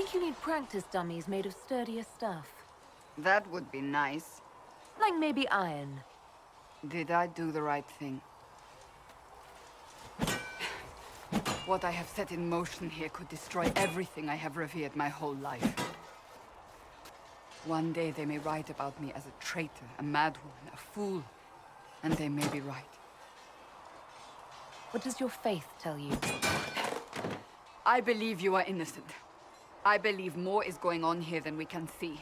think you need practice dummies made of sturdier stuff. That would be nice. Like maybe iron. Did I do the right thing? What I have set in motion here could destroy everything I have revered my whole life. One day they may write about me as a traitor, a madwoman, a fool. And they may be right. What does your faith tell you? I believe you are innocent. I believe more is going on here than we can see.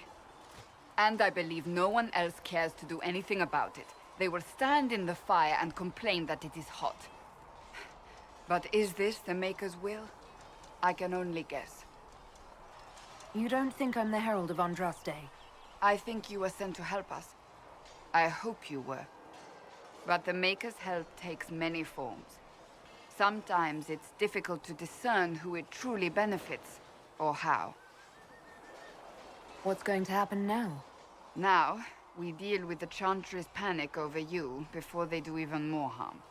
And I believe no one else cares to do anything about it. They will stand in the fire and complain that it is hot. But is this the Maker's will? I can only guess. You don't think I'm the Herald of Andraste? I think you were sent to help us. I hope you were. But the Maker's help takes many forms. Sometimes it's difficult to discern who it truly benefits, or how. What's going to happen now? Now, we deal with the Chantry's panic over you before they do even more harm.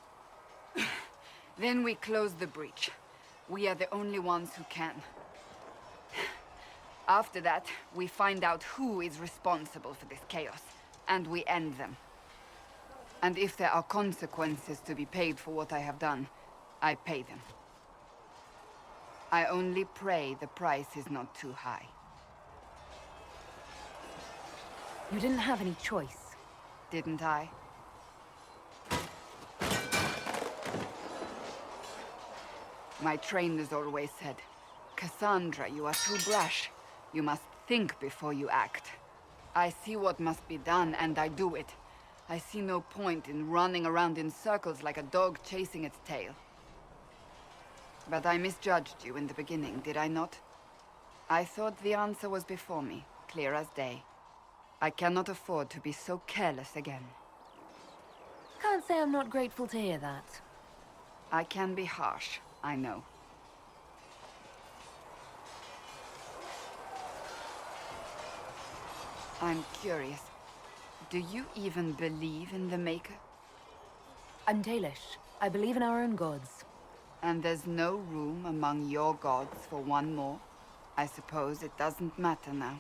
Then we close the breach. We are the only ones who can. After that, we find out who is responsible for this chaos, and we end them. And if there are consequences to be paid for what I have done, I pay them. I only pray the price is not too high. You didn't have any choice. Didn't I? My trainers always said, Cassandra, you are too brash. You must think before you act. I see what must be done, and I do it. I see no point in running around in circles like a dog chasing its tail. But I misjudged you in the beginning, did I not? I thought the answer was before me, clear as day. I cannot afford to be so careless again. Can't say I'm not grateful to hear that. I can be harsh, I know. I'm curious. Do you even believe in the Maker? I'm Dalish. I believe in our own gods. And there's no room among your gods for one more? I suppose it doesn't matter now.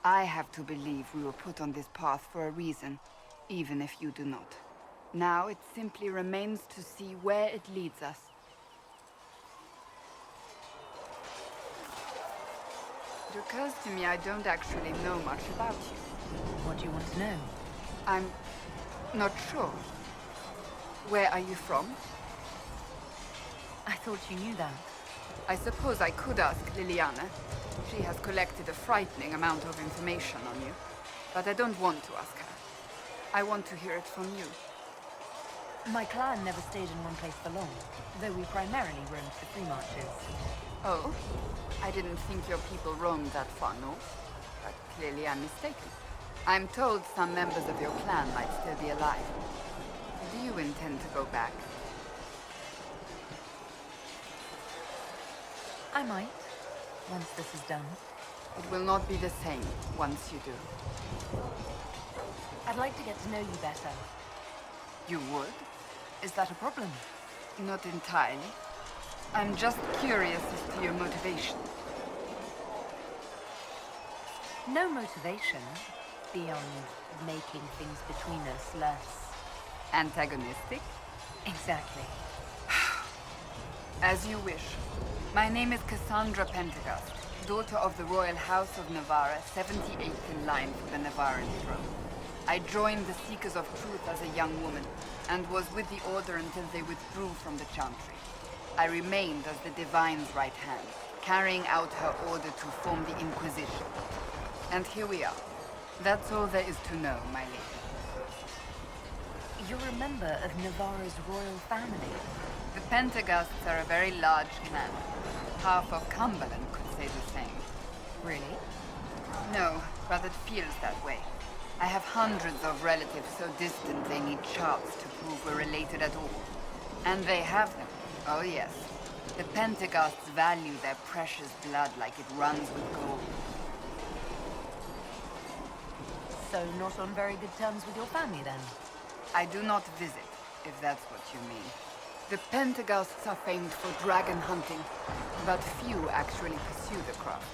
I have to believe we were put on this path for a reason, even if you do not. Now it simply remains to see where it leads us. It occurs to me I don't actually know much about you. What do you want to know? I'm not sure. Where are you from? I thought you knew that. I suppose I could ask Liliana. She has collected a frightening amount of information on you. But I don't want to ask her. I want to hear it from you. My clan never stayed in one place for long, though we primarily roamed the free marches. Oh? I didn't think your people roamed that far north. But clearly I'm mistaken. I'm told some members of your clan might still be alive. Do you intend to go back? I might, once this is done. It will not be the same once you do. I'd like to get to know you better. You would? Is that a problem? Not entirely. I'm just curious as to your motivation. No motivation, beyond making things between us less... Antagonistic? Exactly. As you wish. My name is Cassandra Pentagast, daughter of the Royal House of Navarra, 78th in line for the Navarran throne. I joined the Seekers of Truth as a young woman, and was with the Order until they withdrew from the Chantry. I remained as the Divine's right hand, carrying out her order to form the Inquisition. And here we are. That's all there is to know, my lady. You're a member of Navarra's royal family. The Pentagasts are a very large clan. Half of Cumberland could say the same. Really? No, but it feels that way. I have hundreds of relatives so distant they need charts to prove we're related at all. And they have them. Oh yes. The Pentagasts value their precious blood like it runs with gold. So not on very good terms with your family, then? I do not visit, if that's what you mean. The Pentagasts are famed for dragon hunting, but few actually pursue the craft.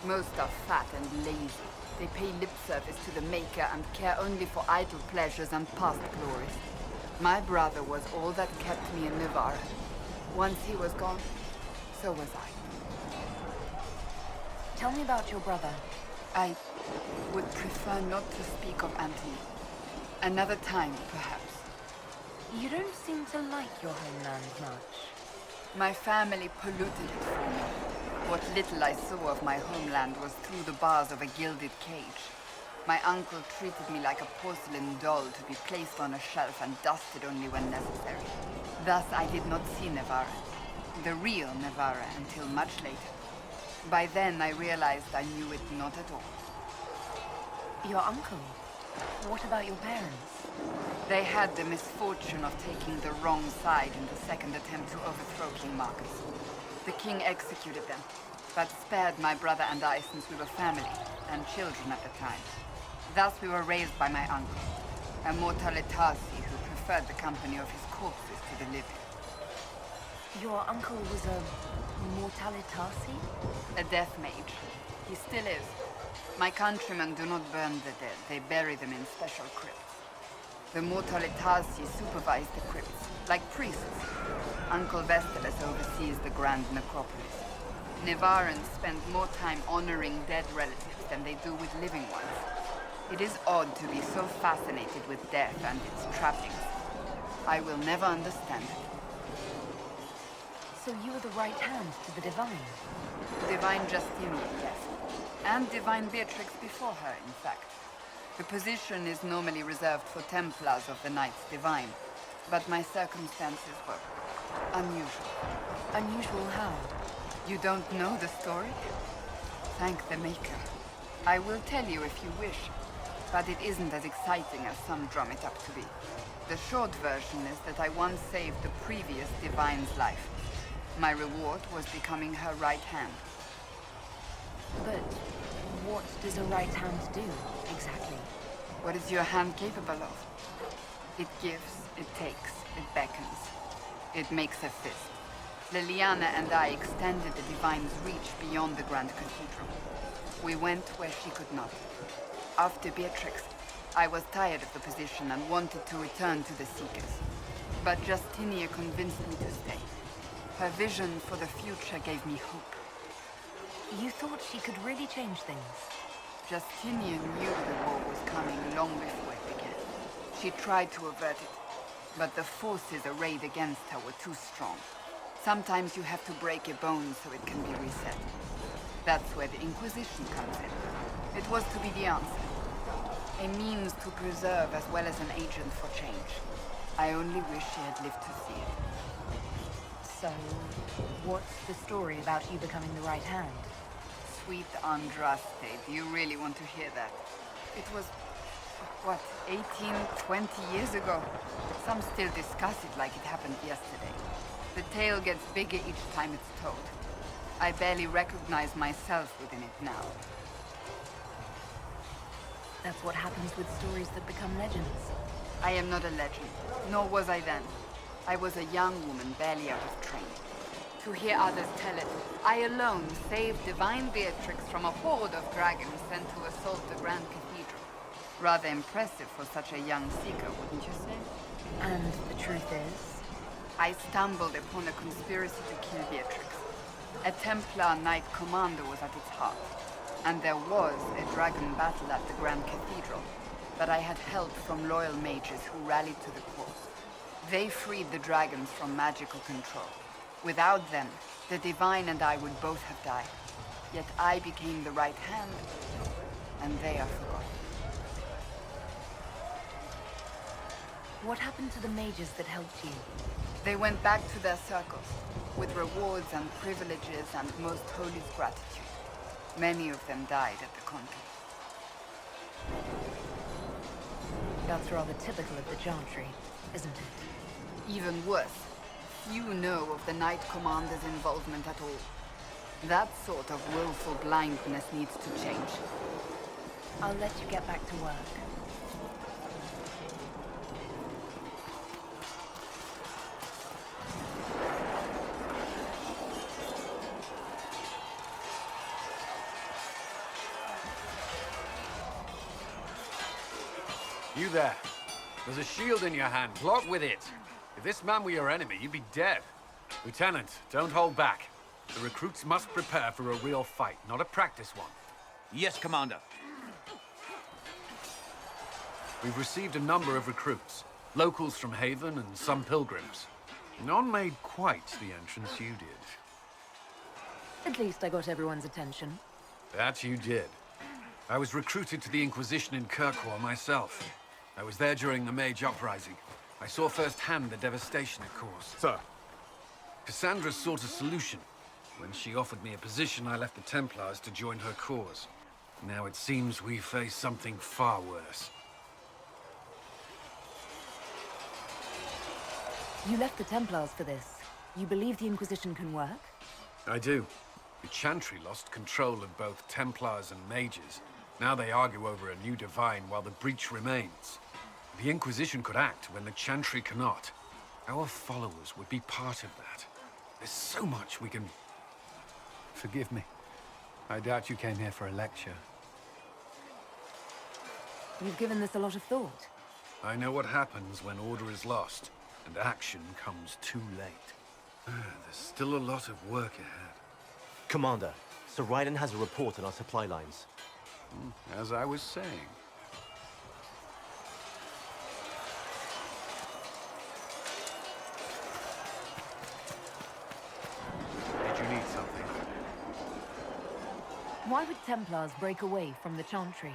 Most are fat and lazy. They pay lip service to the Maker and care only for idle pleasures and past glories. My brother was all that kept me in Navarre. Once he was gone, so was I. Tell me about your brother. I would prefer not to speak of Anthony. Another time, perhaps. You don't seem to like your homeland much. My family polluted it for me. What little I saw of my homeland was through the bars of a gilded cage. My uncle treated me like a porcelain doll to be placed on a shelf and dusted only when necessary. Thus I did not see Navarre, the real Navarre, until much later. By then I realized I knew it not at all. Your uncle? What about your parents? They had the misfortune of taking the wrong side in the second attempt to overthrow King Marcus. The king executed them, but spared my brother and I since we were family and children at the time. Thus we were raised by my uncle, a mortalitasi who preferred the company of his corpses to the living. Your uncle was a mortalitasi? A death mage. He still is. My countrymen do not burn the dead, they bury them in special crypts. The mortalitasi supervise the crypts, like priests. Uncle Vestalis oversees the grand necropolis. Nevarans spend more time honoring dead relatives than they do with living ones. It is odd to be so fascinated with death and its trappings. I will never understand it. So you were the right hand to the Divine? Divine Justinian, yes. And Divine Beatrix before her, in fact. The position is normally reserved for Templars of the Knights Divine, but my circumstances were unusual. Unusual how? You don't know the story? Thank the Maker. I will tell you if you wish, but it isn't as exciting as some drum it up to be. The short version is that I once saved the previous Divine's life. My reward was becoming her right hand. But what does a right hand do, exactly? What is your hand capable of? It gives, it takes, it beckons. It makes a fist. Liliana and I extended the Divine's reach beyond the Grand Cathedral. We went where she could not. After Beatrix, I was tired of the position and wanted to return to the Seekers. But Justinia convinced me to stay. Her vision for the future gave me hope. You thought she could really change things? Justinian knew the war was coming long before it began. She tried to avert it, but the forces arrayed against her were too strong. Sometimes you have to break a bone so it can be reset. That's where the Inquisition comes in. It was to be the answer. A means to preserve as well as an agent for change. I only wish she had lived to see it. So, what's the story about you becoming the right hand? Sweet Andraste, do you really want to hear that? It was, what, 18, 20 years ago? Some still discuss it like it happened yesterday. The tale gets bigger each time it's told. I barely recognize myself within it now. That's what happens with stories that become legends. I am not a legend, nor was I then. I was a young woman barely out of training. To hear others tell it, I alone saved Divine Beatrix from a horde of dragons sent to assault the Grand Cathedral. Rather impressive for such a young seeker, wouldn't you say? And the truth is? I stumbled upon a conspiracy to kill Beatrix. A Templar Knight Commander was at its heart, and there was a dragon battle at the Grand Cathedral, but I had help from loyal mages who rallied to the cause. They freed the dragons from magical control. Without them, the Divine and I would both have died. Yet I became the right hand, and they are forgotten. What happened to the mages that helped you? They went back to their circles, with rewards and privileges and most holy gratitude. Many of them died at the conflict. That's rather typical of the Chantry, isn't it? Even worse, few know of the Knight Commander's involvement at all. That sort of willful blindness needs to change. I'll let you get back to work. You there. There's a shield in your hand. Block with it. If this man were your enemy, you'd be dead. Lieutenant, don't hold back. The recruits must prepare for a real fight, not a practice one. Yes, Commander. We've received a number of recruits. Locals from Haven and some pilgrims. None made quite the entrance you did. At least I got everyone's attention. That you did. I was recruited to the Inquisition in Kirkwall myself. I was there during the Mage Uprising. I saw firsthand the devastation it caused. Sir. Cassandra sought a solution. When she offered me a position, I left the Templars to join her cause. Now it seems we face something far worse. You left the Templars for this. You believe the Inquisition can work? I do. The Chantry lost control of both Templars and Mages. Now they argue over a new Divine while the breach remains. The Inquisition could act when the Chantry cannot. Our followers would be part of that. There's so much we can... Forgive me. I doubt you came here for a lecture. You've given this a lot of thought. I know what happens when order is lost, and action comes too late. There's still a lot of work ahead. Commander, Sir Raiden has a report on our supply lines. As I was saying. Did you need something? Why would Templars break away from the Chantry?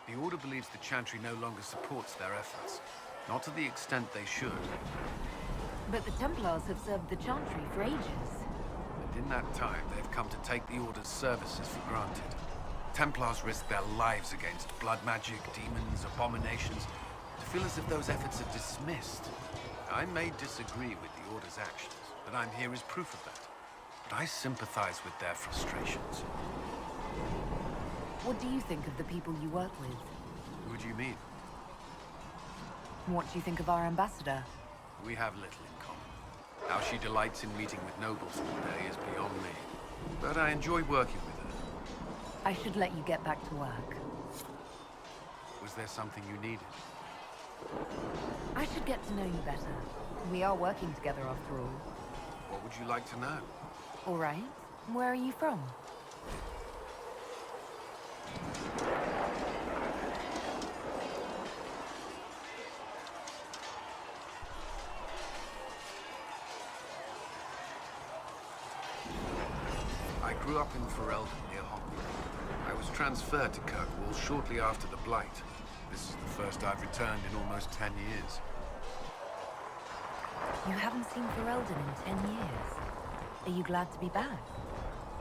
The Order believes the Chantry no longer supports their efforts. Not to the extent they should. But the Templars have served the Chantry for ages. And in that time, they've come to take the Order's services for granted. Templars risk their lives against blood magic, demons, abominations, to feel as if those efforts are dismissed. I may disagree with the Order's actions, but I'm here as proof of that. But I sympathize with their frustrations. What do you think of the people you work with? Who do you mean? What do you think of our ambassador? We have little in common. How she delights in meeting with nobles all day is beyond me. But I enjoy working with her. I should let you get back to work. Was there something you needed? I should get to know you better. We are working together after all. What would you like to know? All right. Where are you from? I grew up in Ferelden near Hogwarts. I was transferred to Kirkwall shortly after the Blight. This is the first I've returned in almost 10 years. You haven't seen Ferelden in 10 years. Are you glad to be back?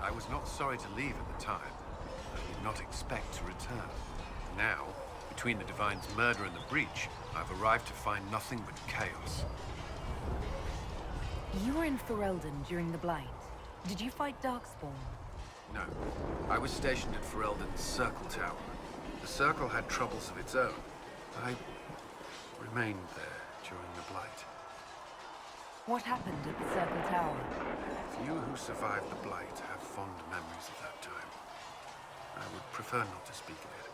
I was not sorry to leave at the time. I did not expect to return. Now, between the Divine's murder and the breach, I've arrived to find nothing but chaos. You were in Ferelden during the Blight. Did you fight Darkspawn? No. I was stationed at Ferelden's Circle Tower. The Circle had troubles of its own. I remained there during the Blight. What happened at the Circle Tower? Few who survived the Blight have fond memories of that time. I would prefer not to speak of it.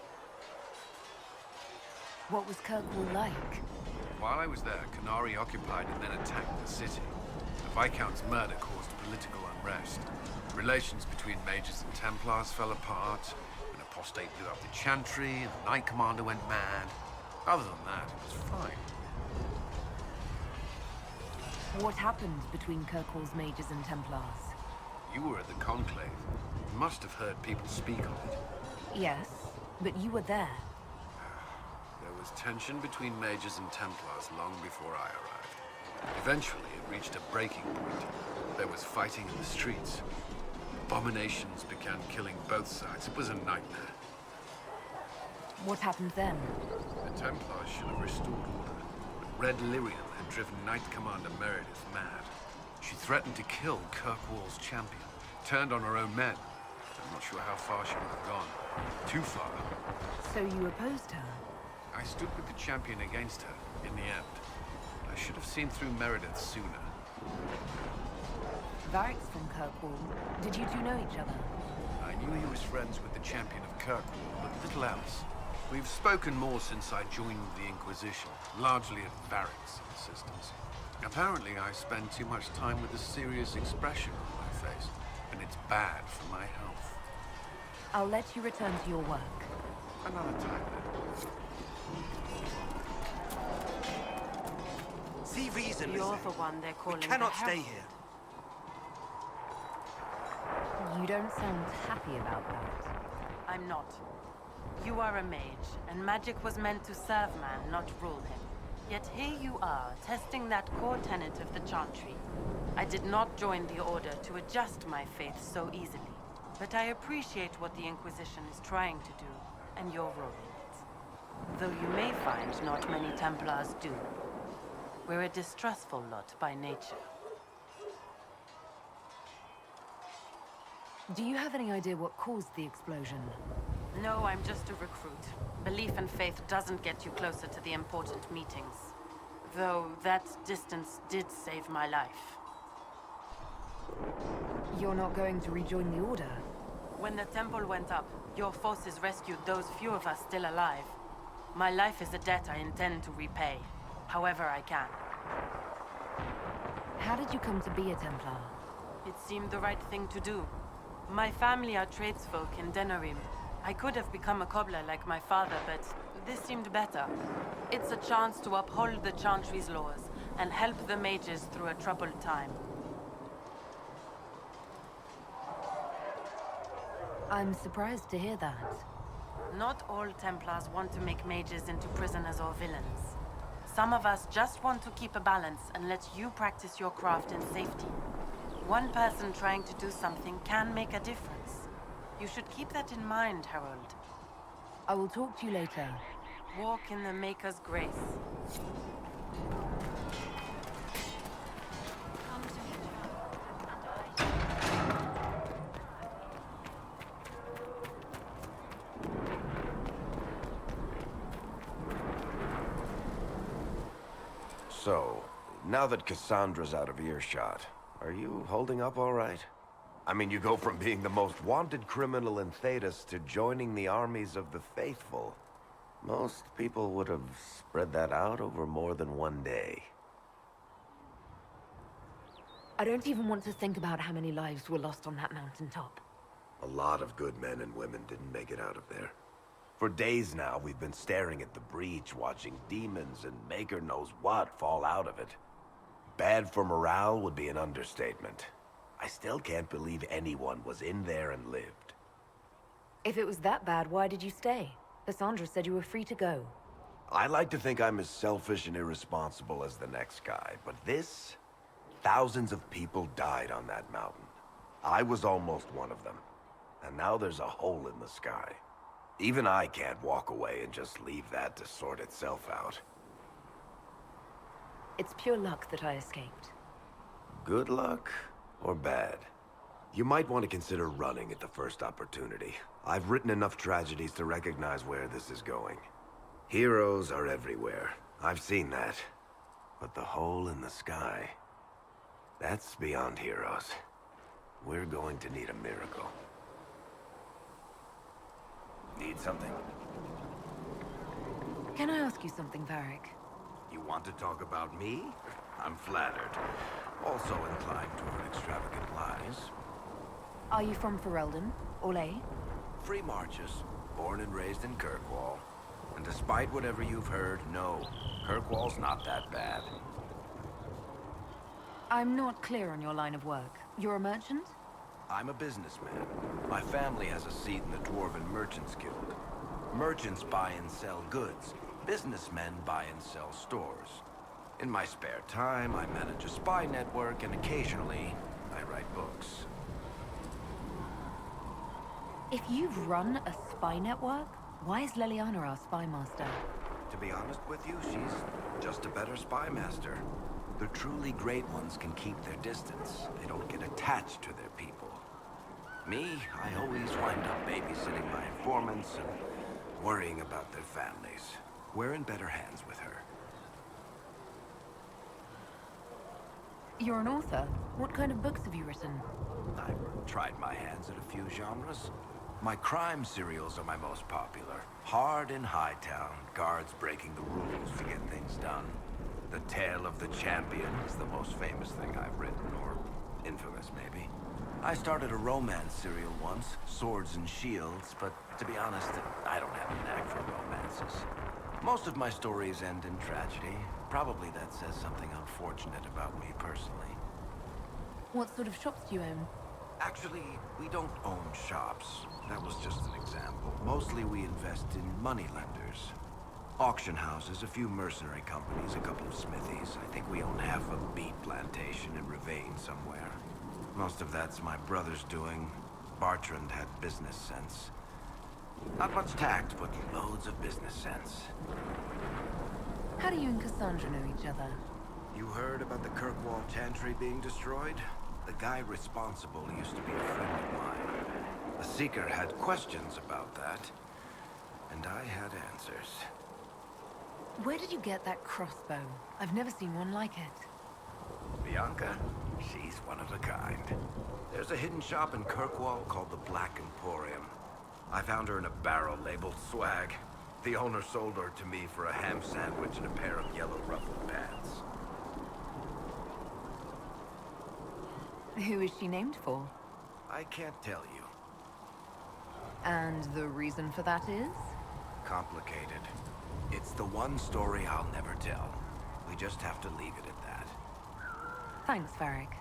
What was Kirkwall like? While I was there, Canary occupied and then attacked the city. The Viscount's murder caused political unrest. Relations between mages and Templars fell apart. An apostate blew up the Chantry, and the Knight Commander went mad. Other than that, it was fine. What happened between Kirkwall's mages and Templars? You were at the Conclave. You must have heard people speak of it. Yes, but you were there. There was tension between mages and Templars long before I arrived. Eventually, it reached a breaking point. There was fighting in the streets. Abominations began killing both sides. It was a nightmare. What happened then? The Templars should have restored order, but Red Lyrian had driven Knight Commander Meredith mad. She threatened to kill Kirkwall's champion, turned on her own men. I'm not sure how far she would have gone. Too far. So you opposed her? I stood with the champion against her, in the end. I should have seen through Meredith sooner. Varric's from Kirkwall. Did you two know each other? I knew he was friends with the champion of Kirkwall, but little else. We've spoken more since I joined the Inquisition, largely at Varric's insistence. Apparently, I spend too much time with a serious expression on my face, and it's bad for my health. I'll let you return to your work. Another time, then. See reason, You're Lizzie. the one they're calling We cannot the stay Herald. here. You don't sound happy about that. I'm not. You are a mage, and magic was meant to serve man, not rule him. Yet here you are, testing that core tenet of the Chantry. I did not join the Order to adjust my faith so easily, but I appreciate what the Inquisition is trying to do, and your role in it. Though you may find not many Templars do. We're a distrustful lot by nature. Do you have any idea what caused the explosion? No, I'm just a recruit. Belief and faith doesn't get you closer to the important meetings. Though that distance did save my life. You're not going to rejoin the Order? When the temple went up, your forces rescued those few of us still alive. My life is a debt I intend to repay, however I can. How did you come to be a Templar? It seemed the right thing to do. My family are tradesfolk in Denerim. I could have become a cobbler like my father, but this seemed better. It's a chance to uphold the Chantry's laws and help the mages through a troubled time. I'm surprised to hear that. Not all Templars want to make mages into prisoners or villains. Some of us just want to keep a balance and let you practice your craft in safety. One person trying to do something can make a difference. You should keep that in mind, Harold. I will talk to you later. Walk in the Maker's grace. So, now that Cassandra's out of earshot, are you holding up all right? I mean, you go from being the most wanted criminal in Thedas to joining the armies of the faithful. Most people would have spread that out over more than one day. I don't even want to think about how many lives were lost on that mountaintop. A lot of good men and women didn't make it out of there. For days now, we've been staring at the breach, watching demons and Maker knows what fall out of it. Bad for morale would be an understatement. I still can't believe anyone was in there and lived. If it was that bad, why did you stay? Cassandra said you were free to go. I like to think I'm as selfish and irresponsible as the next guy, but this... Thousands of people died on that mountain. I was almost one of them. And now there's a hole in the sky. Even I can't walk away and just leave that to sort itself out. It's pure luck that I escaped. Good luck or bad? You might want to consider running at the first opportunity. I've written enough tragedies to recognize where this is going. Heroes are everywhere. I've seen that. But the hole in the sky... that's beyond heroes. We're going to need a miracle. Need something? Can I ask you something, Varric? You want to talk about me? I'm flattered. Also inclined toward extravagant lies. Are you from Ferelden? Orlais? Free Marches, born and raised in Kirkwall. And despite whatever you've heard, no, Kirkwall's not that bad. I'm not clear on your line of work. You're a merchant? I'm a businessman. My family has a seat in the Dwarven Merchants Guild. Merchants buy and sell goods. Businessmen buy and sell stores. In my spare time, I manage a spy network, and occasionally, I write books. If you've run a spy network, why is Leliana our spy master? To be honest with you, she's just a better spy master. The truly great ones can keep their distance. They don't get attached to their people. Me, I always wind up babysitting my informants and worrying about their families. We're in better hands with her. You're an author. What kind of books have you written? I've tried my hands at a few genres. My crime serials are my most popular. Hard in Hightown, guards breaking the rules to get things done. The Tale of the Champion is the most famous thing I've written, or infamous maybe. I started a romance serial once, Swords and Shields, but to be honest, I don't have a knack for romances. Most of my stories end in tragedy. Probably that says something unfortunate about me personally. What sort of shops do you own? Actually, we don't own shops. That was just an example. Mostly we invest in moneylenders. Auction houses, a few mercenary companies, a couple of smithies. I think we own half a beet plantation in Ravane somewhere. Most of that's my brother's doing. Bartrand had business sense. Not much tact, but loads of business sense. How do you and Cassandra know each other? You heard about the Kirkwall Chantry being destroyed? The guy responsible used to be a friend of mine. The Seeker had questions about that, and I had answers. Where did you get that crossbow? I've never seen one like it. Bianca? She's one of a kind. There's a hidden shop in Kirkwall called the Black Emporium. I found her in a barrel labeled swag. The owner sold her to me for a ham sandwich and a pair of yellow ruffled pants. Who is she named for? I can't tell you. And the reason for that is? Complicated. It's the one story I'll never tell. We just have to leave it at that. Thanks, Varric.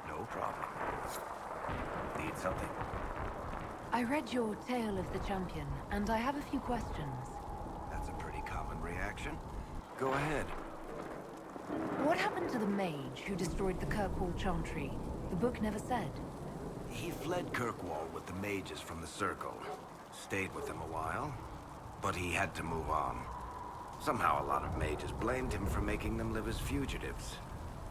No problem. Need something? I read your Tale of the Champion, and I have a few questions. That's a pretty common reaction. Go ahead. What happened to the mage who destroyed the Kirkwall Chantry? The book never said. He fled Kirkwall with the mages from the Circle. Stayed with them a while, but he had to move on. Somehow a lot of mages blamed him for making them live as fugitives.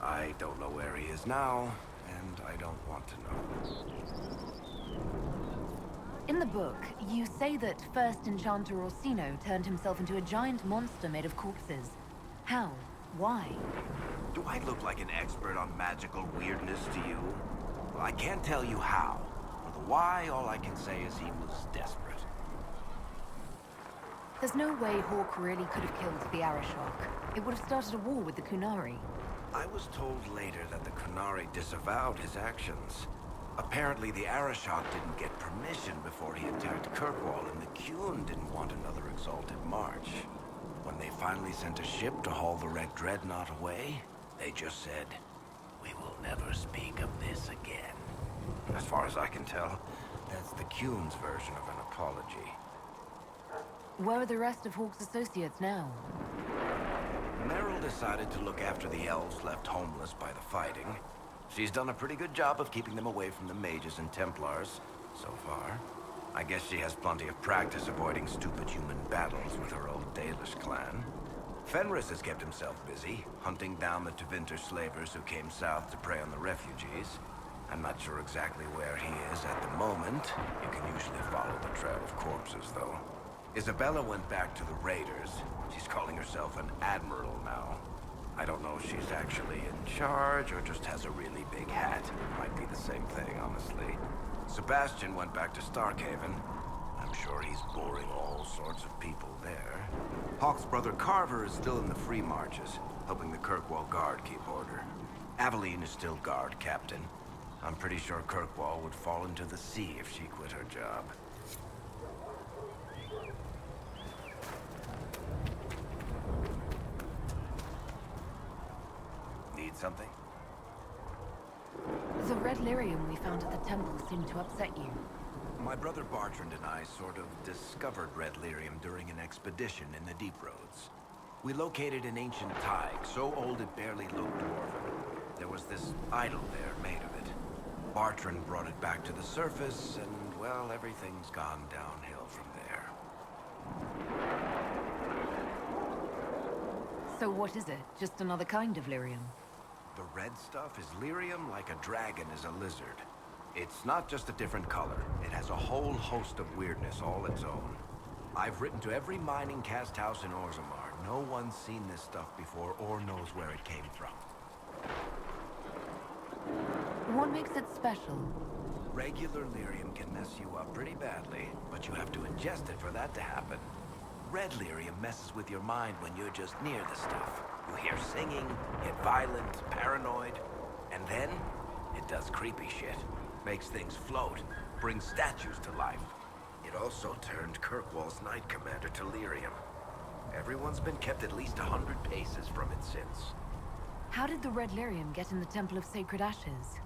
I don't know where he is now, and I don't want to know. In the book, you say that First Enchanter Orsino turned himself into a giant monster made of corpses. How? Why? Do I look like an expert on magical weirdness to you? Well, I can't tell you how. For the why, all I can say is he was desperate. There's no way Hawk really could have killed the Arashok. It would have started a war with the Kunari. I was told later that the Kunari disavowed his actions. Apparently the Arashok didn't get permission before he attacked Kirkwall, and the Qun didn't want another exalted march. When they finally sent a ship to haul the Red Dreadnought away, they just said, "We will never speak of this again." As far as I can tell, that's the Qun's version of an apology. Where are the rest of Hawk's associates now? Meryl decided to look after the elves left homeless by the fighting. She's done a pretty good job of keeping them away from the mages and Templars, so far. I guess she has plenty of practice avoiding stupid human battles with her old Dalish clan. Fenris has kept himself busy, hunting down the Tevinter slavers who came south to prey on the refugees. I'm not sure exactly where he is at the moment. You can usually follow the trail of corpses, though. Isabella went back to the Raiders. She's calling herself an admiral now. I don't know if she's actually in charge or just has a really big hat. Might be the same thing, honestly. Sebastian went back to Starkhaven. I'm sure he's boring all sorts of people there. Hawk's brother Carver is still in the Free Marches, helping the Kirkwall Guard keep order. Aveline is still Guard Captain. I'm pretty sure Kirkwall would fall into the sea if she quit her job. Need something? The red lyrium we found at the temple seemed to upset you. My brother Bartrand and I sort of discovered red lyrium during an expedition in the Deep Roads. We located an ancient tide, so old it barely looked dwarven. There was this idol there made of it. Bartrand brought it back to the surface, and, well, everything's gone downhill from there. So what is it? Just another kind of lyrium? The red stuff is lyrium like a dragon is a lizard. It's not just a different color. It has a whole host of weirdness all its own. I've written to every mining cast house in Orzammar. No one's seen this stuff before or knows where it came from. What makes it special? Regular lyrium can mess you up pretty badly, but you have to ingest it for that to happen. Red lyrium messes with your mind when you're just near the stuff. You hear singing, get violent, paranoid, and then it does creepy shit. Makes things float, brings statues to life. It also turned Kirkwall's Knight Commander to lyrium. Everyone's been kept at least 100 paces from it since. How did the red lyrium get in the Temple of Sacred Ashes?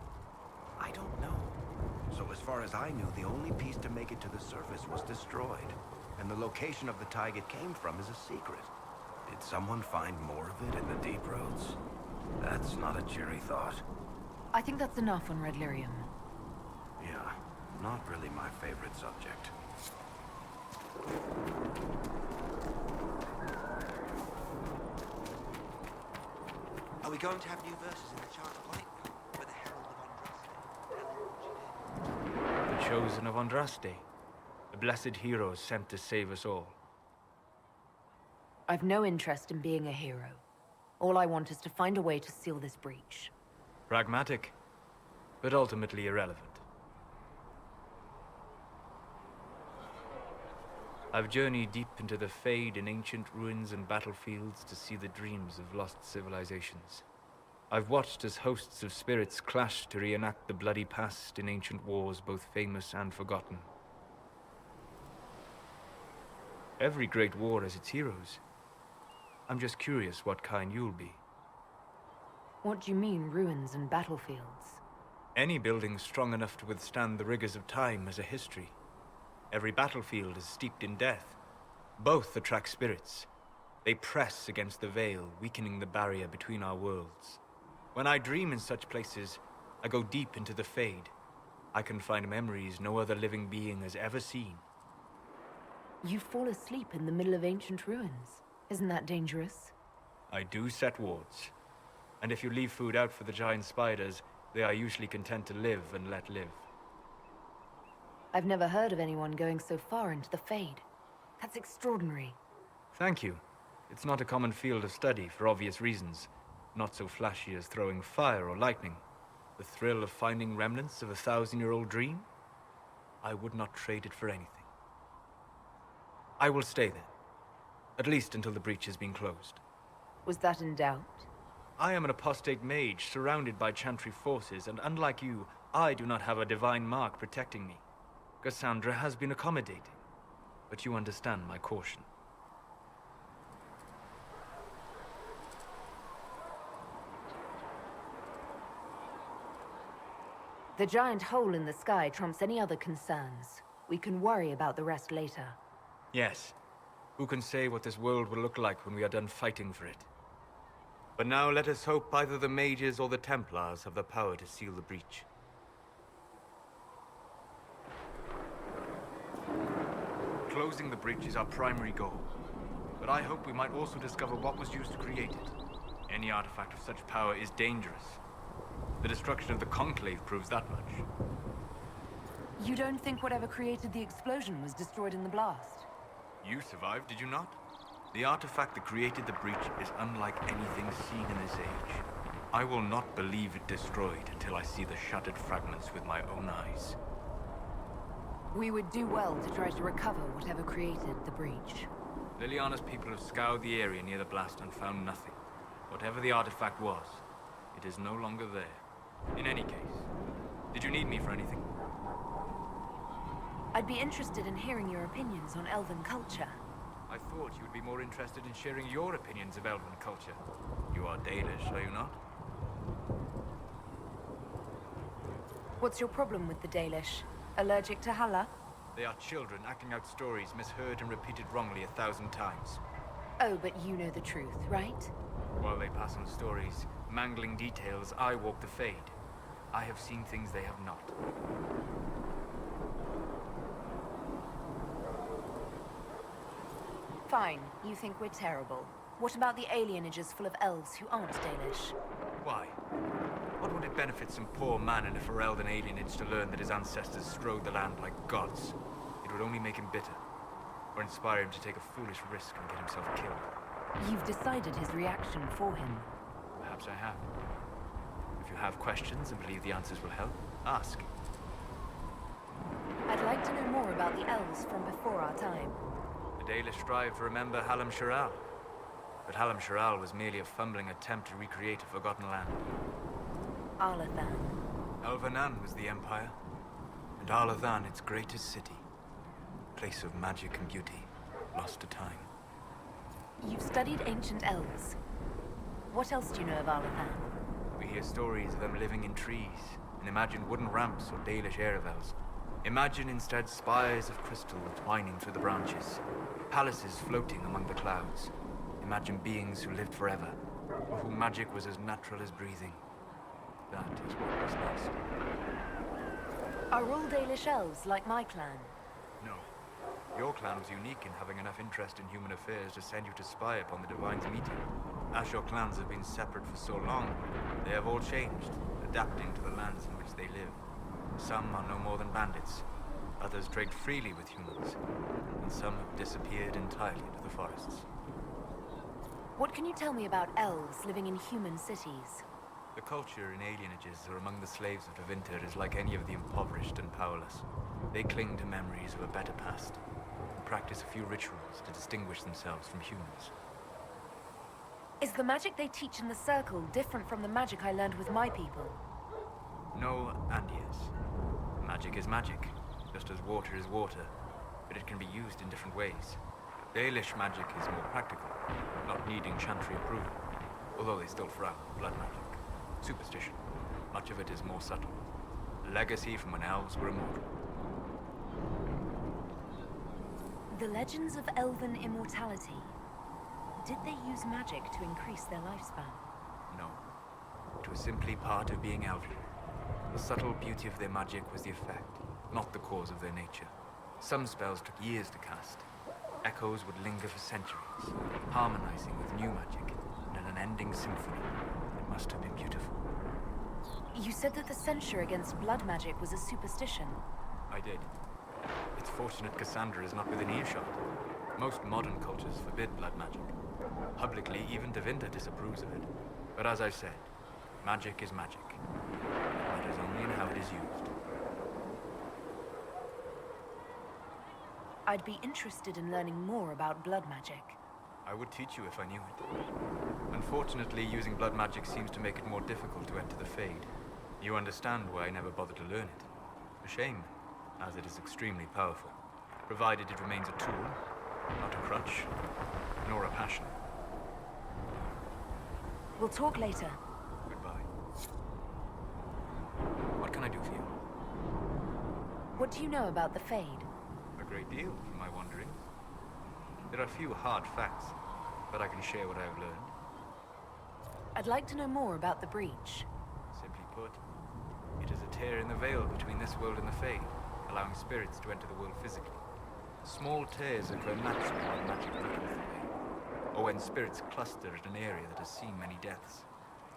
I don't know. So as far as I knew, the only piece to make it to the surface was destroyed. And the location of the tag it came from is a secret. Did someone find more of it in the deep roads? That's not a cheery thought. I think that's enough on red lyrium. Yeah, not really my favorite subject. Are we going to have new verses in the Chant of Light with the Herald of Andraste? The Chosen of Andraste, the blessed heroes sent to save us all. I've no interest in being a hero. All I want is to find a way to seal this breach. Pragmatic, but ultimately irrelevant. I've journeyed deep into the Fade in ancient ruins and battlefields to see the dreams of lost civilizations. I've watched as hosts of spirits clash to reenact the bloody past in ancient wars both famous and forgotten. Every great war has its heroes. I'm just curious what kind you'll be. What do you mean, ruins and battlefields? Any building strong enough to withstand the rigors of time has a history. Every battlefield is steeped in death. Both attract spirits. They press against the veil, weakening the barrier between our worlds. When I dream in such places, I go deep into the Fade. I can find memories no other living being has ever seen. You fall asleep in the middle of ancient ruins. Isn't that dangerous? I do set wards. And if you leave food out for the giant spiders, they are usually content to live and let live. I've never heard of anyone going so far into the Fade. That's extraordinary. Thank you. It's not a common field of study for obvious reasons. Not so flashy as throwing fire or lightning. The thrill of finding remnants of a 1,000-year-old dream? I would not trade it for anything. I will stay there. At least until the breach has been closed. Was that in doubt? I am an apostate mage surrounded by Chantry forces, and unlike you, I do not have a divine mark protecting me. Cassandra has been accommodating, but you understand my caution. The giant hole in the sky trumps any other concerns. We can worry about the rest later. Yes. Who can say what this world will look like when we are done fighting for it? But now let us hope either the mages or the Templars have the power to seal the breach. Closing the breach is our primary goal. But I hope we might also discover what was used to create it. Any artifact of such power is dangerous. The destruction of the Conclave proves that much. You don't think whatever created the explosion was destroyed in the blast? You survived, did you not? The artifact that created the breach is unlike anything seen in this age. I will not believe it destroyed until I see the shattered fragments with my own eyes. We would do well to try to recover whatever created the breach. Liliana's people have scoured the area near the blast and found nothing. Whatever the artifact was, it is no longer there. In any case, did you need me for anything? I'd be interested in hearing your opinions on elven culture. I thought you would be more interested in sharing your opinions of elven culture. You are Danish, are you not? What's your problem with the Dalish? Allergic to Halla? They are children acting out stories misheard and repeated wrongly 1,000 times. Oh, but you know the truth, right? While they pass on stories, mangling details, I walk the Fade. I have seen things they have not. Fine, you think we're terrible. What about the alienages full of elves who aren't Dalish? Why? What would it benefit some poor man in a Ferelden alienage to learn that his ancestors strode the land like gods? It would only make him bitter, or inspire him to take a foolish risk and get himself killed. You've decided his reaction for him. Perhaps I have. If you have questions and believe the answers will help, ask. I'd like to know more about the elves from before our time. The Dalish strive to remember Hallam Shiral. But Hallam Shiral was merely a fumbling attempt to recreate a forgotten land. Arlathan. Elvanan was the empire, and Arlathan its greatest city. Place of magic and beauty, lost to time. You've studied ancient elves. What else do you know of Arlathan? We hear stories of them living in trees, and imagine wooden ramps or Dalish Erebels. Imagine instead spires of crystal twining through the branches, palaces floating among the clouds. Imagine beings who lived forever, for whom magic was as natural as breathing. That is what was lost. Are all Dalish elves like my clan? No. Your clan was unique in having enough interest in human affairs to send you to spy upon the Divine's meeting. As your clans have been separate for so long, they have all changed, adapting to the lands in which they live. Some are no more than bandits, others trade freely with humans, and some have disappeared entirely into the forests. What can you tell me about elves living in human cities? The culture in alienages or among the slaves of Tevinter is like any of the impoverished and powerless. They cling to memories of a better past, and practice a few rituals to distinguish themselves from humans. Is the magic they teach in the Circle different from the magic I learned with my people? No and yes. Magic is magic, just as water is water, but it can be used in different ways. Dalish magic is more practical, not needing chantry approval, although they still frown on blood magic. Superstition. Much of it is more subtle. A legacy from when elves were immortal. The legends of elven immortality. Did they use magic to increase their lifespan? No. It was simply part of being elven. The subtle beauty of their magic was the effect, not the cause of their nature. Some spells took years to cast. Echoes would linger for centuries, harmonizing with new magic in an unending symphony. It must have been beautiful. You said that the censure against blood magic was a superstition. I did. It's fortunate Cassandra is not within earshot. Most modern cultures forbid blood magic. Publicly, even Tevinter disapproves of it. But as I said, magic is magic. It matters only in how it is used. I'd be interested in learning more about blood magic. I would teach you if I knew it. Unfortunately, using blood magic seems to make it more difficult to enter the Fade. You understand why I never bothered to learn it. A shame, as it is extremely powerful, provided it remains a tool, not a crutch, nor a passion. We'll talk later. Goodbye. What can I do for you? What do you know about the Fade? A great deal, from my wanderings. There are few hard facts, but I can share what I have learned. I'd like to know more about the breach. Simply put, it is a tear in the veil between this world and the Fade, allowing spirits to enter the world physically. Small tears occur naturally when magic weakens the way, or when spirits cluster at an area that has seen many deaths.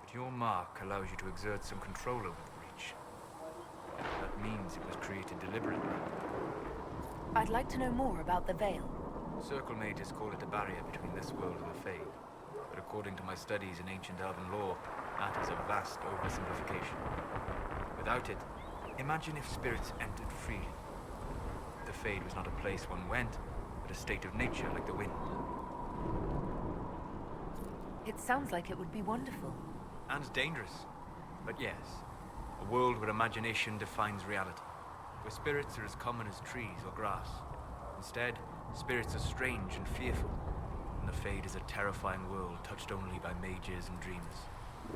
But your mark allows you to exert some control over the breach. That means it was created deliberately. I'd like to know more about the Veil. Circle mages call it a barrier between this world and the Fade, but according to my studies in ancient elven lore, that is a vast oversimplification. Without it, imagine if spirits entered freely. The Fade was not a place one went, but a state of nature like the wind. It sounds like it would be wonderful. And dangerous. But yes, a world where imagination defines reality, where spirits are as common as trees or grass. Instead, spirits are strange and fearful, and the Fade is a terrifying world touched only by mages and dreamers.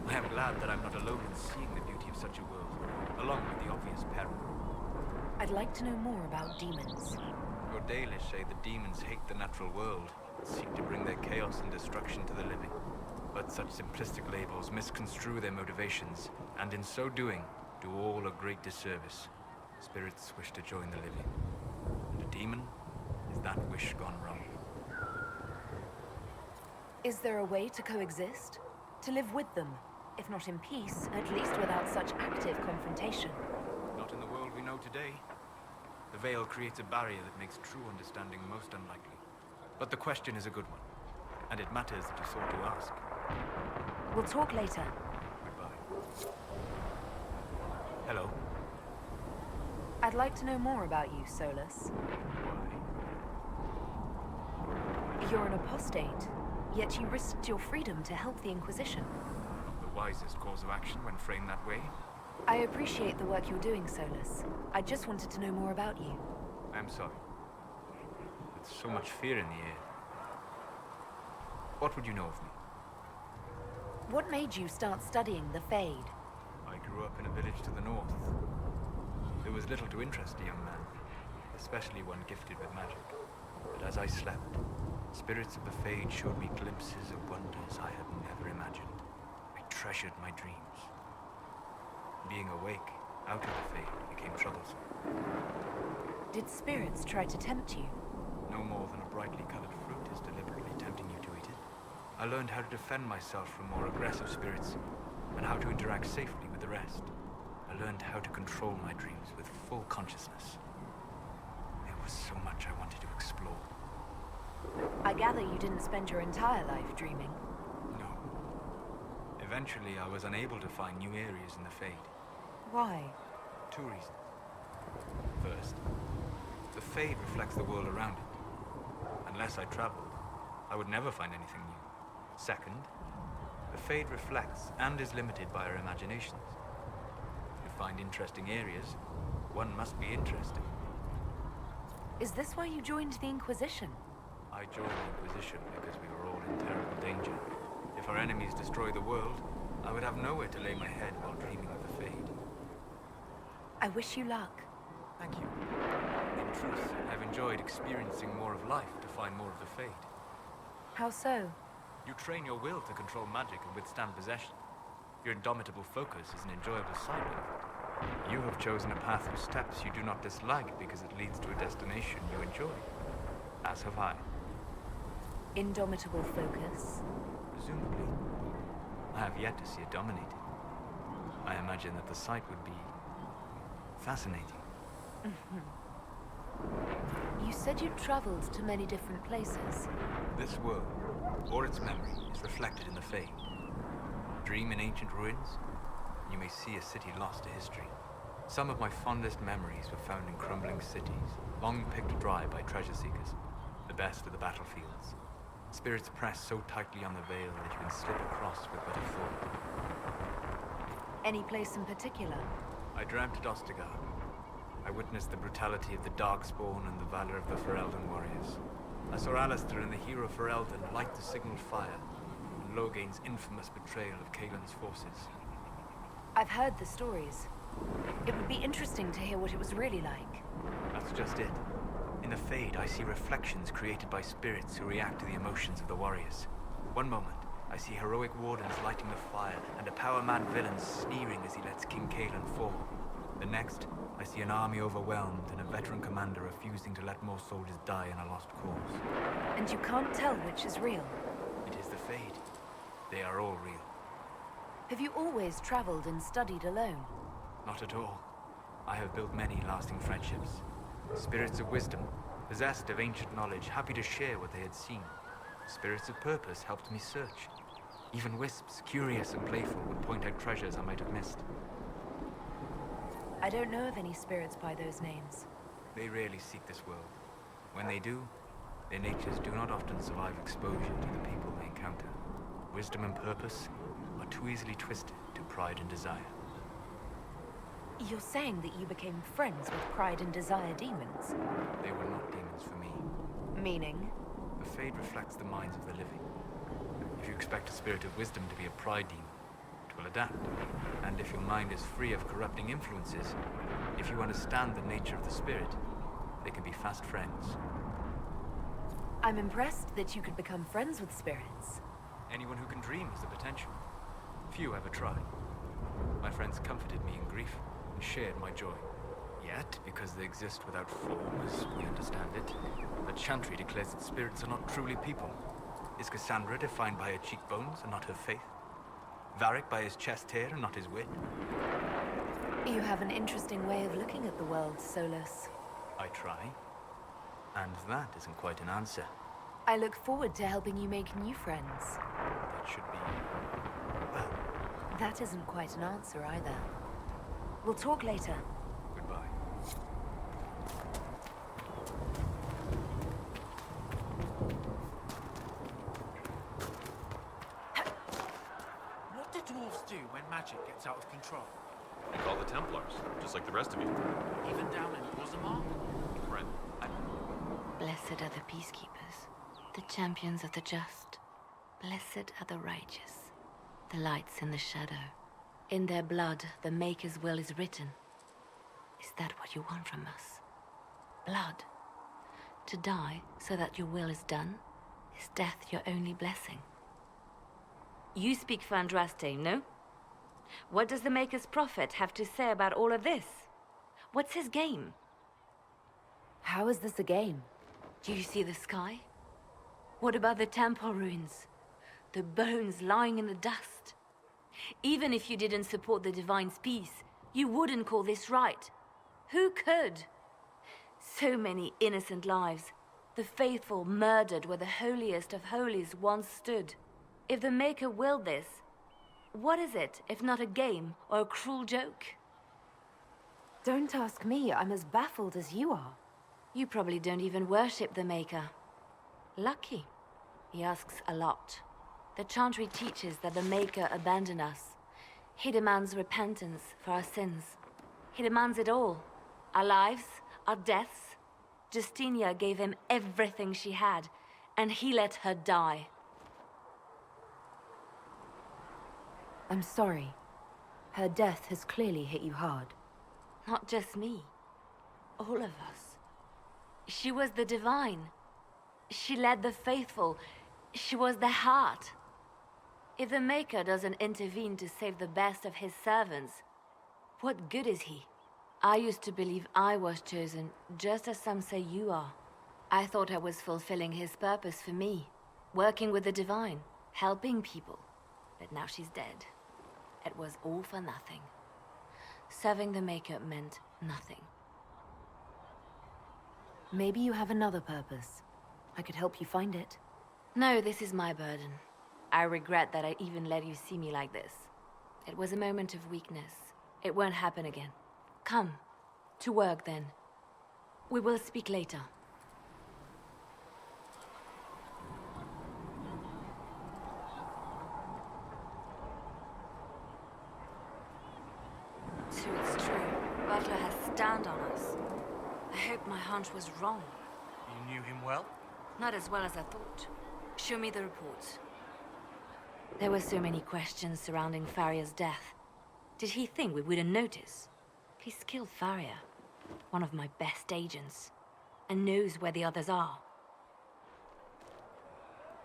I am glad that I'm not alone in seeing the beauty of such a world, along with the obvious peril. I'd like to know more about demons. Your Dalish say the demons hate the natural world, and seek to bring their chaos and destruction to the living. But such simplistic labels misconstrue their motivations, and in so doing, do all a great disservice. Spirits wish to join the living, and a demon is that wish gone wrong. Is there a way to coexist? To live with them? If not in peace, at least without such active confrontation. Not in the world we know today. The Veil creates a barrier that makes true understanding most unlikely. But the question is a good one, and it matters that you thought to ask. We'll talk later. Goodbye. Hello. I'd like to know more about you, Solus. You're an apostate, yet you risked your freedom to help the Inquisition. Not the wisest course of action when framed that way. I appreciate the work you're doing, Solus. I just wanted to know more about you. I'm sorry. With so much fear in the air. What would you know of me? What made you start studying the Fade? I grew up in a village to the north. There was little to interest a young man, especially one gifted with magic. But as I slept, spirits of the Fade showed me glimpses of wonders I had never imagined. I treasured my dreams. Being awake, out of the Fade, became troublesome. Did spirits try to tempt you? No more than a brightly colored fruit is deliberately tempting you to eat it. I learned how to defend myself from more aggressive spirits, and how to interact safely with the rest. I learned how to control my dreams with full consciousness. There was so much I wanted to explore. I gather you didn't spend your entire life dreaming. No. Eventually, I was unable to find new areas in the Fade. Why? 2 reasons. First, the Fade reflects the world around it. Unless I traveled, I would never find anything new. Second, the Fade reflects and is limited by our imaginations. To find interesting areas, one must be interested. Is this why you joined the Inquisition? I joined the Inquisition because we were all in terrible danger. If our enemies destroy the world, I would have nowhere to lay my head while dreaming of the Fade. I wish you luck. Thank you. In truth, I've enjoyed experiencing more of life to find more of the Fade. How so? You train your will to control magic and withstand possession. Your indomitable focus is an enjoyable side benefit. You have chosen a path whose steps you do not dislike because it leads to a destination you enjoy. As have I. Indomitable focus? Presumably. I have yet to see it dominated. I imagine that the sight would be fascinating. You said you'd traveled to many different places. This world, or its memory, is reflected in the Fade. Dream in ancient ruins, you may see a city lost to history. Some of my fondest memories were found in crumbling cities, long picked dry by treasure seekers. The best of the battlefields. Spirits press so tightly on the veil that you can slip across with but a thought. Any place in particular? I dreamt at Ostigard. I witnessed the brutality of the Darkspawn and the valor of the Ferelden warriors. I saw Alistair and the hero Ferelden light the signaled fire, and Logain's infamous betrayal of Kaelin's forces. I've heard the stories. It would be interesting to hear what it was really like. That's just it. In the Fade, I see reflections created by spirits who react to the emotions of the warriors. One moment, I see heroic wardens lighting the fire, and a power-mad villain sneering as he lets King Kaelin fall. The next, I see an army overwhelmed and a veteran commander refusing to let more soldiers die in a lost cause. And you can't tell which is real. It is the Fade. They are all real. Have you always traveled and studied alone? Not at all. I have built many lasting friendships. Spirits of wisdom, possessed of ancient knowledge, happy to share what they had seen. Spirits of purpose helped me search. Even wisps, curious and playful, would point out treasures I might have missed. I don't know of any spirits by those names. They rarely seek this world. When they do, their natures do not often survive exposure to the people they encounter. Wisdom and purpose are too easily twisted to pride and desire. You're saying that you became friends with Pride and Desire demons? They were not demons for me. Meaning? The Fade reflects the minds of the living. If you expect a spirit of wisdom to be a pride demon, it will adapt. And if your mind is free of corrupting influences, if you understand the nature of the spirit, they can be fast friends. I'm impressed that you could become friends with spirits. Anyone who can dream has the potential. Few ever try. My friends comforted me in grief and shared my joy. Yet, because they exist without form, as we understand it, the Chantry declares that spirits are not truly people. Is Cassandra defined by her cheekbones and not her faith? Varric by his chest hair and not his wit? You have an interesting way of looking at the world, Solus. I try. And that isn't quite an answer. I look forward to helping you make new friends. That should be... well... That isn't quite an answer either. We'll talk later. Goodbye. magic gets out of control. We call the Templars, just like the rest of you. Even down in Orzammar? Right. Blessed are the peacekeepers, the champions of the just. Blessed are the righteous, the lights in the shadow. In their blood, the Maker's will is written. Is that what you want from us? Blood? To die so that your will is done? Is death your only blessing? You speak for Andraste, no? What does the Maker's prophet have to say about all of this? What's his game? How is this a game? Do you see the sky? What about the temple ruins? The bones lying in the dust? Even if you didn't support the Divine's peace, you wouldn't call this right. Who could? So many innocent lives. The faithful murdered where the holiest of holies once stood. If the Maker willed this, what is it if not a game or a cruel joke? Don't ask me, I'm as baffled as you are. You probably don't even worship the Maker. Lucky. He asks a lot. The Chantry teaches that the Maker abandoned us. He demands repentance for our sins. He demands it all. Our lives, our deaths. Justinia gave him everything she had, and he let her die. I'm sorry. Her death has clearly hit you hard. Not just me. All of us. She was the Divine. She led the faithful. She was their heart. If the Maker doesn't intervene to save the best of his servants, what good is he? I used to believe I was chosen, just as some say you are. I thought I was fulfilling his purpose for me, working with the Divine, helping people. But now she's dead. It was all for nothing. Serving the Maker meant nothing. Maybe you have another purpose. I could help you find it. No, this is my burden. I regret that I even let you see me like this. It was a moment of weakness. It won't happen again. Come. To work, then. We will speak later. So it's true. Butler has stand on us. I hope my hunch was wrong. You knew him well? Not as well as I thought. Show me the reports. There were so many questions surrounding Faria's death. Did he think we wouldn't notice? He's killed Faria, one of my best agents, and knows where the others are.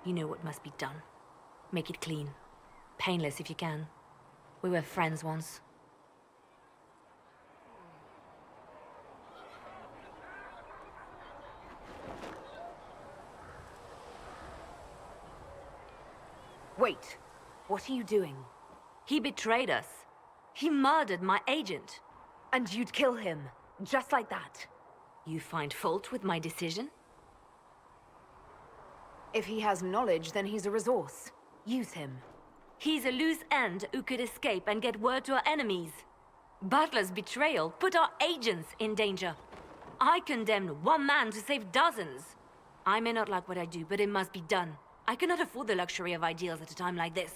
You know what must be done. Make it clean. Painless if you can. We were friends once. Wait, what are you doing? He betrayed us. He murdered my agent. And you'd kill him, just like that? You find fault with my decision? If he has knowledge, then he's a resource. Use him. He's a loose end who could escape and get word to our enemies. Butler's betrayal put our agents in danger. I condemned one man to save dozens. I may not like what I do, but it must be done. I cannot afford the luxury of ideals at a time like this.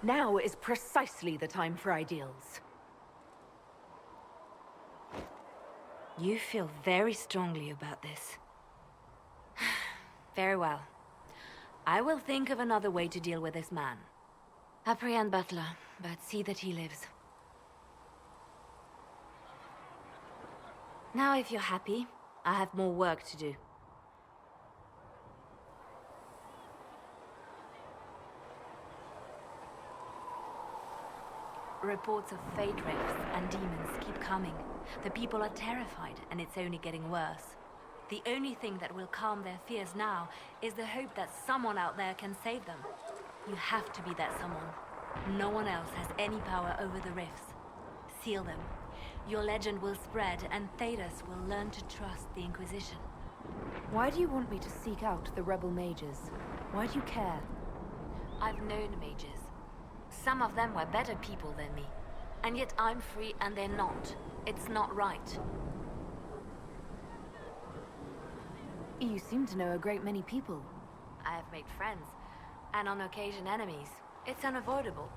Now is precisely the time for ideals. You feel very strongly about this. Very well. I will think of another way to deal with this man. Apprehend Butler, but see that he lives. Now, if you're happy, I have more work to do. Reports of fate rifts and demons keep coming. The people are terrified, and it's only getting worse. The only thing that will calm their fears now is the hope that someone out there can save them. You have to be that someone. No one else has any power over the rifts. Seal them. Your legend will spread, and Thedas will learn to trust the Inquisition. Why do you want me to seek out the rebel mages? Why do you care? I've known mages. Some of them were better people than me. And yet I'm free and they're not. It's not right. You seem to know a great many people. I have made friends. And on occasion enemies. It's unavoidable.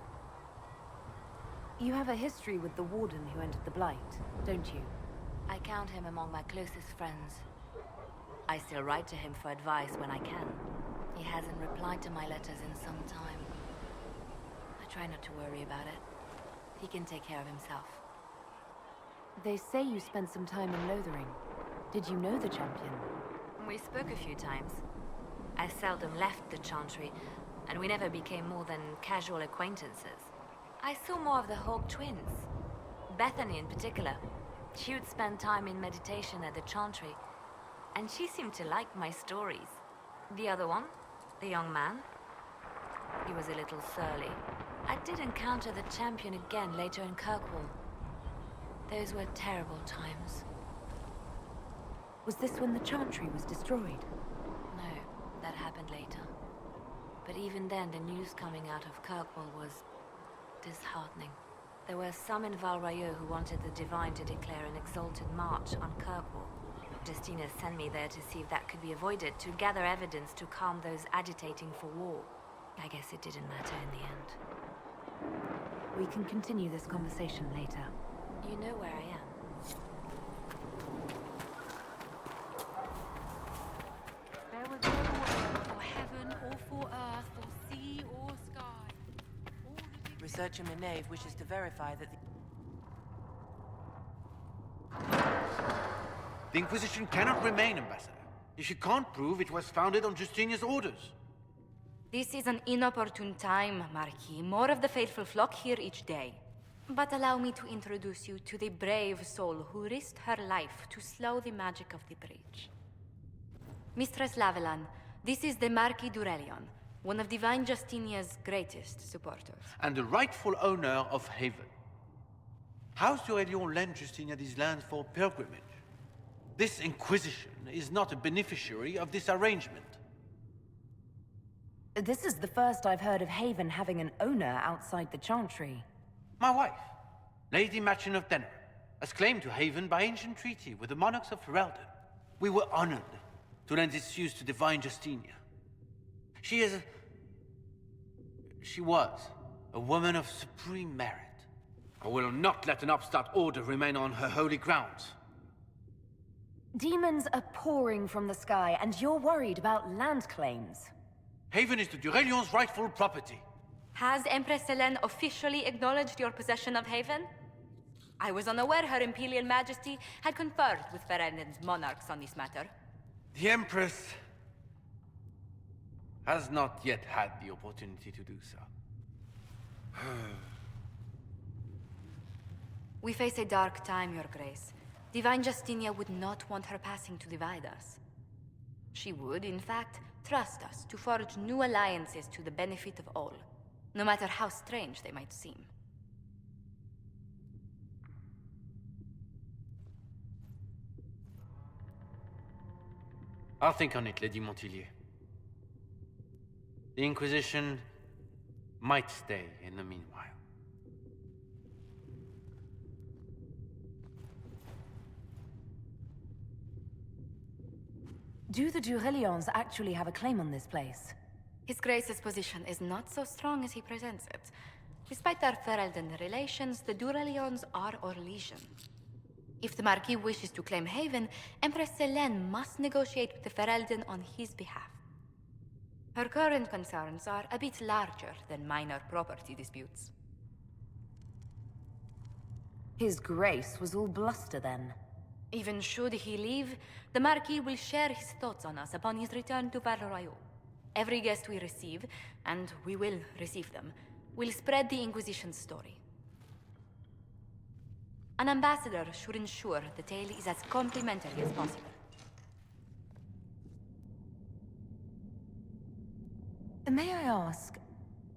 You have a history with the Warden who entered the Blight, don't you? I count him among my closest friends. I still write to him for advice when I can. He hasn't replied to my letters in some time. I try not to worry about it. He can take care of himself. They say you spent some time in Lothering. Did you know the champion? We spoke a few times. I seldom left the Chantry, and we never became more than casual acquaintances. I saw more of the Hawk twins. Bethany in particular. She would spend time in meditation at the Chantry, and she seemed to like my stories. The other one, the young man, he was a little surly. I did encounter the champion again later in Kirkwall. Those were terrible times. Was this when the Chantry was destroyed? No, that happened later. But even then, the news coming out of Kirkwall was disheartening. There were some in Val Royeaux who wanted the Divine to declare an exalted march on Kirkwall. Justina sent me there to see if that could be avoided, to gather evidence to calm those agitating for war. I guess it didn't matter in the end. We can continue this conversation later. You know where I am. There was no word for heaven or for earth, for sea or sky. Researcher Minave wishes to verify that The Inquisition cannot remain, Ambassador, if you can't prove it was founded on Justinia's orders. This is an inopportune time, Marquis. More of the faithful flock here each day. But allow me to introduce you to the brave soul who risked her life to slow the magic of the breach. Mistress Lavelan, this is the Marquis d'Aurelion, one of Divine Justinia's greatest supporters. And the rightful owner of Haven. House d'Aurelion lent Justinia these lands for pilgrimage. This Inquisition is not a beneficiary of this arrangement. This is the first I've heard of Haven having an owner outside the Chantry. My wife, Lady Machin of Denner, has claimed to Haven by ancient treaty with the monarchs of Ferelden. We were honored to lend its use to Divine Justinia. She was a woman of supreme merit. I will not let an upstart order remain on her holy grounds. Demons are pouring from the sky, and you're worried about land claims. Haven is the Durelion's rightful property. Has Empress Selene officially acknowledged your possession of Haven? I was unaware Her Imperial Majesty had conferred with Ferelden's monarchs on this matter. The Empress has not yet had the opportunity to do so. We face a dark time, Your Grace. Divine Justinia would not want her passing to divide us. She would, in fact, trust us to forge new alliances to the benefit of all, no matter how strange they might seem. I'll think on it, Lady Montillier. The Inquisition might stay in the meanwhile. Do the Durelions actually have a claim on this place? His Grace's position is not so strong as he presents it. Despite their Ferelden relations, the Durelions are Orlesian. If the Marquis wishes to claim Haven, Empress Selene must negotiate with the Ferelden on his behalf. Her current concerns are a bit larger than minor property disputes. His Grace was all bluster then. Even should he leave, the Marquis will share his thoughts on us upon his return to Val Royeaux. Every guest we receive, and we will receive them, will spread the Inquisition's story. An ambassador should ensure the tale is as complimentary as possible. May I ask,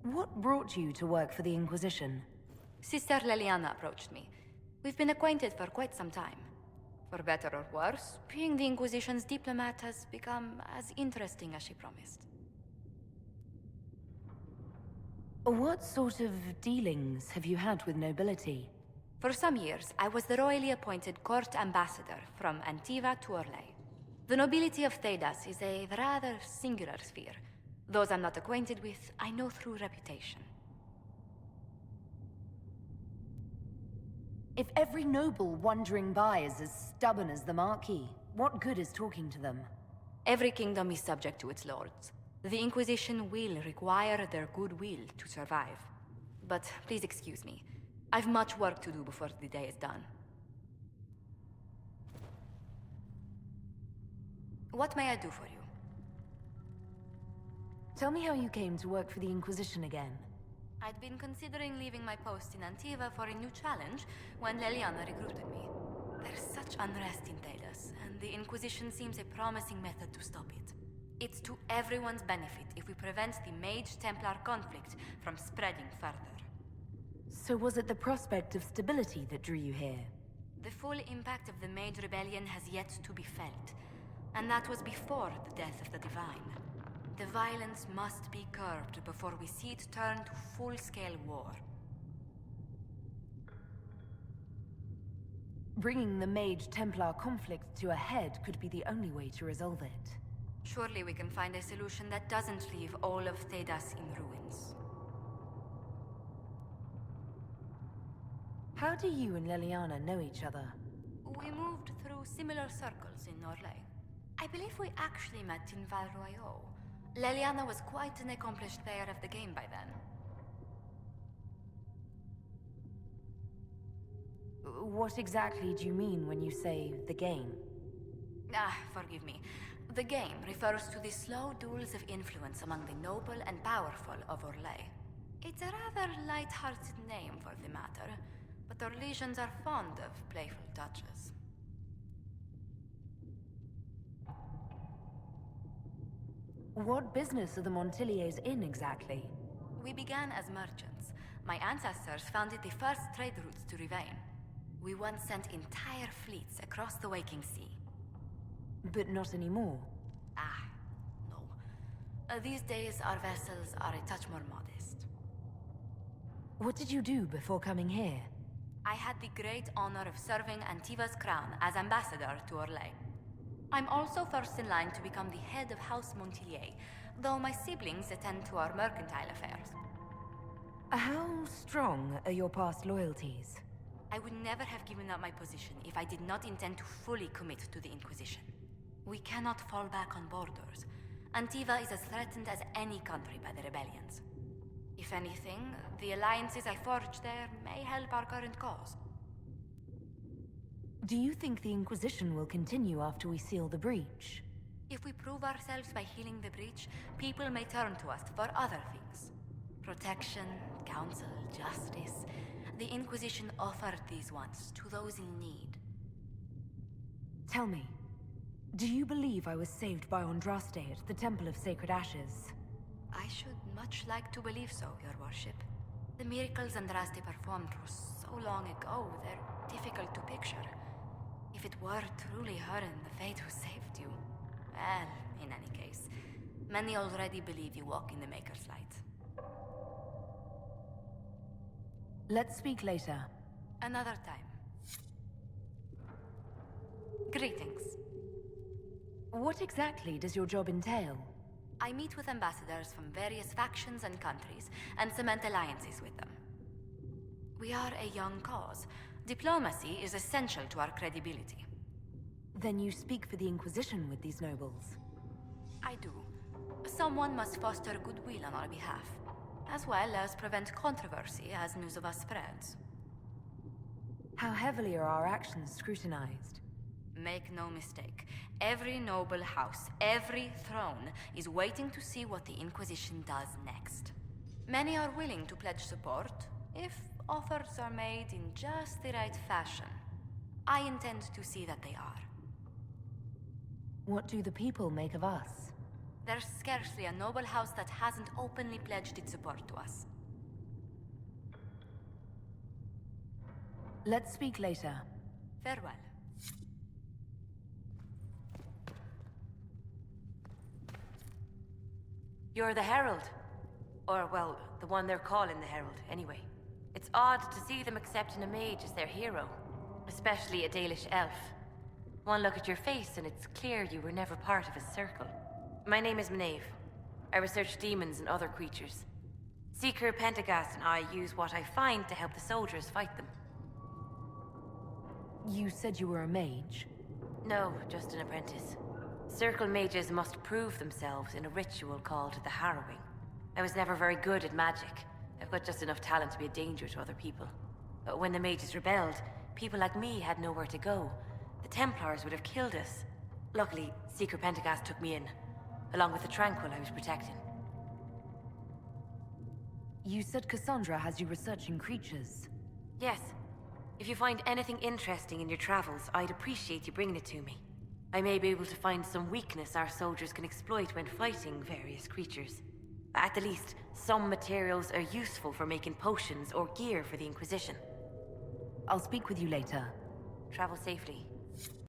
what brought you to work for the Inquisition? Sister Leliana approached me. We've been acquainted for quite some time. For better or worse, being the Inquisition's diplomat has become as interesting as she promised. What sort of dealings have you had with nobility? For some years, I was the royally appointed court ambassador from Antiva to Orlais. The nobility of Thedas is a rather singular sphere. Those I'm not acquainted with, I know through reputation. If every noble wandering by is as stubborn as the Marquis, what good is talking to them? Every kingdom is subject to its lords. The Inquisition will require their goodwill to survive. But please excuse me. I've much work to do before the day is done. What may I do for you? Tell me how you came to work for the Inquisition again. I'd been considering leaving my post in Antiva for a new challenge when Leliana recruited me. There's such unrest in Thedas, and the Inquisition seems a promising method to stop it. It's to everyone's benefit if we prevent the Mage-Templar conflict from spreading further. So was it the prospect of stability that drew you here? The full impact of the Mage Rebellion has yet to be felt, and that was before the death of the Divine. The violence must be curbed before we see it turn to full-scale war. Bringing the Mage-Templar conflict to a head could be the only way to resolve it. Surely we can find a solution that doesn't leave all of Thedas in ruins. How do you and Leliana know each other? We moved through similar circles in Norlay. I believe we actually met in Val Royeaux. Leliana was quite an accomplished player of the game by then. What exactly do you mean when you say the game? Forgive me. The game refers to the slow duels of influence among the noble and powerful of Orlais. It's a rather light-hearted name for the matter, but Orlesians are fond of playful touches. What business are the Montiliers in exactly? We began as merchants. My ancestors founded the first trade routes to Rivain. We once sent entire fleets across the Waking Sea. But not anymore. No. These days, our vessels are a touch more modest. What did you do before coming here? I had the great honor of serving Antiva's crown as ambassador to Orlais. I'm also first in line to become the head of House Montilier, though my siblings attend to our mercantile affairs. How strong are your past loyalties? I would never have given up my position if I did not intend to fully commit to the Inquisition. We cannot fall back on borders. Antiva is as threatened as any country by the rebellions. If anything, the alliances I forged there may help our current cause. Do you think the Inquisition will continue after we seal the breach? If we prove ourselves by healing the breach, people may turn to us for other things. Protection, counsel, justice. The Inquisition offered these once to those in need. Tell me, do you believe I was saved by Andraste at the Temple of Sacred Ashes? I should much like to believe so, Your Worship. The miracles Andraste performed were so long ago, they're difficult to picture. If it were truly her and the Fate who saved you... Well, in any case, many already believe you walk in the Maker's light. Let's speak later. Another time. Greetings. What exactly does your job entail? I meet with ambassadors from various factions and countries and cement alliances with them. We are a young cause. Diplomacy is essential to our credibility. Then you speak for the Inquisition with these nobles? I do. Someone must foster goodwill on our behalf, as well as prevent controversy as news of us spreads. How heavily are our actions scrutinized? Make no mistake. Every noble house, every throne, is waiting to see what the Inquisition does next. Many are willing to pledge support, if offers are made in just the right fashion. I intend to see that they are. What do the people make of us? There's scarcely a noble house that hasn't openly pledged its support to us. Let's speak later. Farewell. You're the Herald. Or, well, the one they're calling the Herald, anyway. It's odd to see them accepting a mage as their hero. Especially a Dalish elf. One look at your face and it's clear you were never part of his circle. My name is Maeve. I research demons and other creatures. Seeker Pentagast and I use what I find to help the soldiers fight them. You said you were a mage? No, just an apprentice. Circle mages must prove themselves in a ritual called the Harrowing. I was never very good at magic. I've got just enough talent to be a danger to other people. But when the mages rebelled, people like me had nowhere to go. The Templars would have killed us. Luckily, Seeker Pentagast took me in, along with the Tranquil I was protecting. You said Cassandra has you researching creatures. Yes. If you find anything interesting in your travels, I'd appreciate you bringing it to me. I may be able to find some weakness our soldiers can exploit when fighting various creatures. At the least, some materials are useful for making potions or gear for the Inquisition. I'll speak with you later. Travel safely.